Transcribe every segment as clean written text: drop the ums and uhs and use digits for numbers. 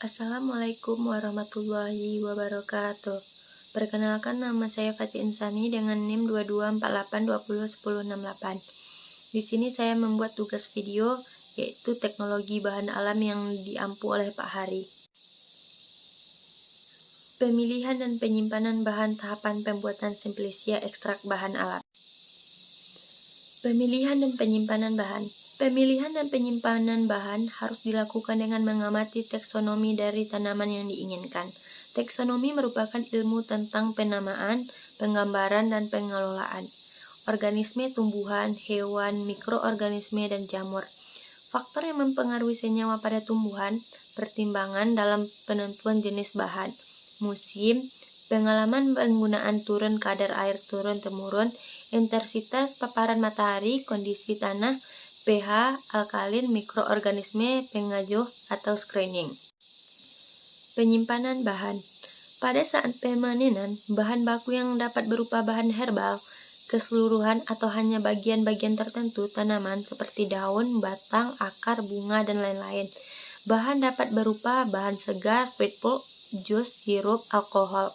Assalamualaikum warahmatullahi wabarakatuh. Perkenalkan, nama saya Fatih Insani dengan NIM 2248201068. Di sini saya membuat tugas video yaitu teknologi bahan alam yang diampu oleh Pak Hari. Pemilihan dan penyimpanan bahan tahapan pembuatan simplisia ekstrak bahan alam. Pemilihan dan penyimpanan bahan. Pemilihan dan penyimpanan bahan harus dilakukan dengan mengamati taksonomi dari tanaman yang diinginkan. Taksonomi merupakan ilmu tentang penamaan, penggambaran, dan pengelolaan organisme, tumbuhan, hewan, mikroorganisme, dan jamur. Faktor yang mempengaruhi senyawa pada tumbuhan, pertimbangan dalam penentuan jenis bahan, musim, pengalaman penggunaan turun kadar air turun-temurun, intensitas paparan matahari, kondisi tanah, pH, alkalin, mikroorganisme, pengajuh, atau screening. Penyimpanan bahan. Pada saat pemanenan, bahan baku yang dapat berupa bahan herbal, keseluruhan atau hanya bagian-bagian tertentu tanaman seperti daun, batang, akar, bunga, dan lain-lain. Bahan dapat berupa bahan segar, fruit pulp, jus, sirup, alkohol.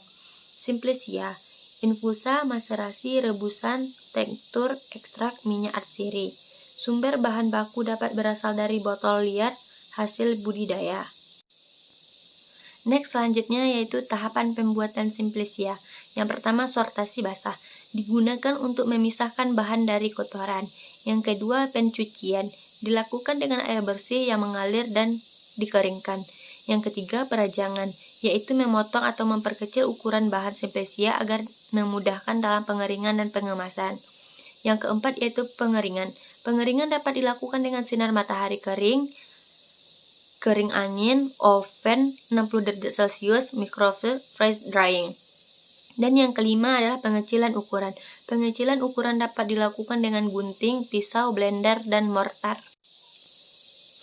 Simplisia, infusa, maserasi, rebusan, tekstur, ekstrak, minyak atsiri. Sumber bahan baku dapat berasal dari botol liat, hasil budidaya. Next, selanjutnya yaitu tahapan pembuatan simplisia. Yang pertama, sortasi basah. Digunakan untuk memisahkan bahan dari kotoran. Yang kedua, pencucian. Dilakukan dengan air bersih yang mengalir dan dikeringkan. Yang ketiga, perajangan, yaitu memotong atau memperkecil ukuran bahan simplisia agar memudahkan dalam pengeringan dan pengemasan. Yang keempat yaitu pengeringan. Pengeringan dapat dilakukan dengan sinar matahari kering angin, oven 60 derajat Celcius, microwave, freeze drying. Dan yang kelima adalah pengecilan ukuran. Pengecilan ukuran dapat dilakukan dengan gunting, pisau, blender, dan mortar.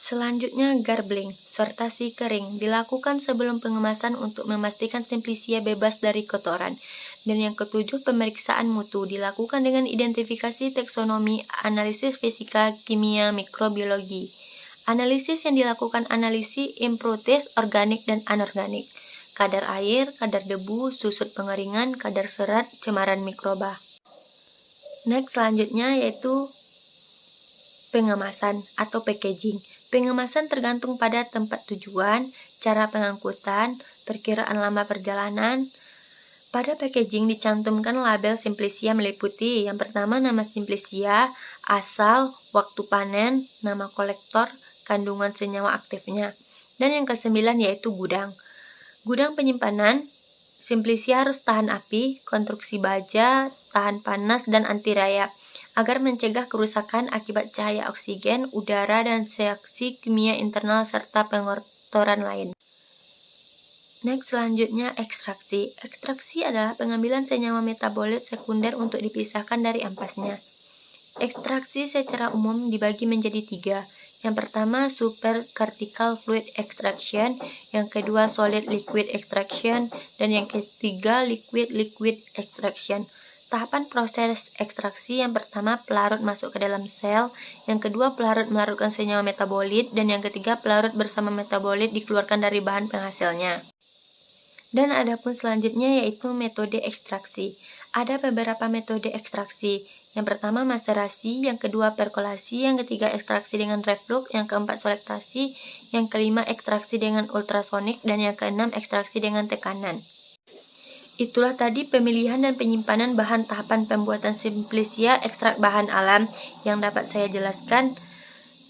Selanjutnya, garbling, sortasi kering, dilakukan sebelum pengemasan untuk memastikan simplisia bebas dari kotoran. Dan yang ketujuh, pemeriksaan mutu, dilakukan dengan identifikasi taksonomi, analisis fisika, kimia, mikrobiologi. Analisis yang dilakukan analisis improtes organik dan anorganik, kadar air, kadar debu, susut pengeringan, kadar serat, cemaran mikroba. Next, selanjutnya yaitu pengemasan atau packaging. Pengemasan tergantung pada tempat tujuan, cara pengangkutan, perkiraan lama perjalanan. Pada packaging dicantumkan label simplisia meliputi yang pertama nama simplisia, asal, waktu panen, nama kolektor, kandungan senyawa aktifnya. Dan yang kesembilan yaitu gudang. Gudang penyimpanan, simplisia harus tahan api, konstruksi baja, tahan panas, dan anti rayap agar mencegah kerusakan akibat cahaya oksigen, udara, dan reaksi kimia internal serta pengotoran lain. Next, selanjutnya ekstraksi. Ekstraksi adalah pengambilan senyawa metabolit sekunder untuk dipisahkan dari ampasnya. Ekstraksi secara umum dibagi menjadi tiga. Yang pertama, supercritical fluid extraction, yang kedua solid liquid extraction, dan yang ketiga liquid extraction. Tahapan proses ekstraksi yang pertama pelarut masuk ke dalam sel, yang kedua pelarut melarutkan senyawa metabolit, dan yang ketiga pelarut bersama metabolit dikeluarkan dari bahan penghasilnya. Dan adapun selanjutnya yaitu metode ekstraksi. Ada beberapa metode ekstraksi. Yang pertama maserasi, yang kedua perkolasi, yang ketiga ekstraksi dengan reflux, yang keempat selektasi, yang kelima ekstraksi dengan ultrasonik, dan yang keenam ekstraksi dengan tekanan. Itulah tadi pemilihan dan penyimpanan bahan tahapan pembuatan simplisia ekstrak bahan alam yang dapat saya jelaskan.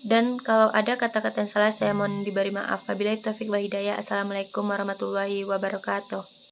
Dan kalau ada kata-kata yang salah saya mohon diberi maaf. Wabillahi taufiq wal hidayah. Assalamualaikum warahmatullahi wabarakatuh.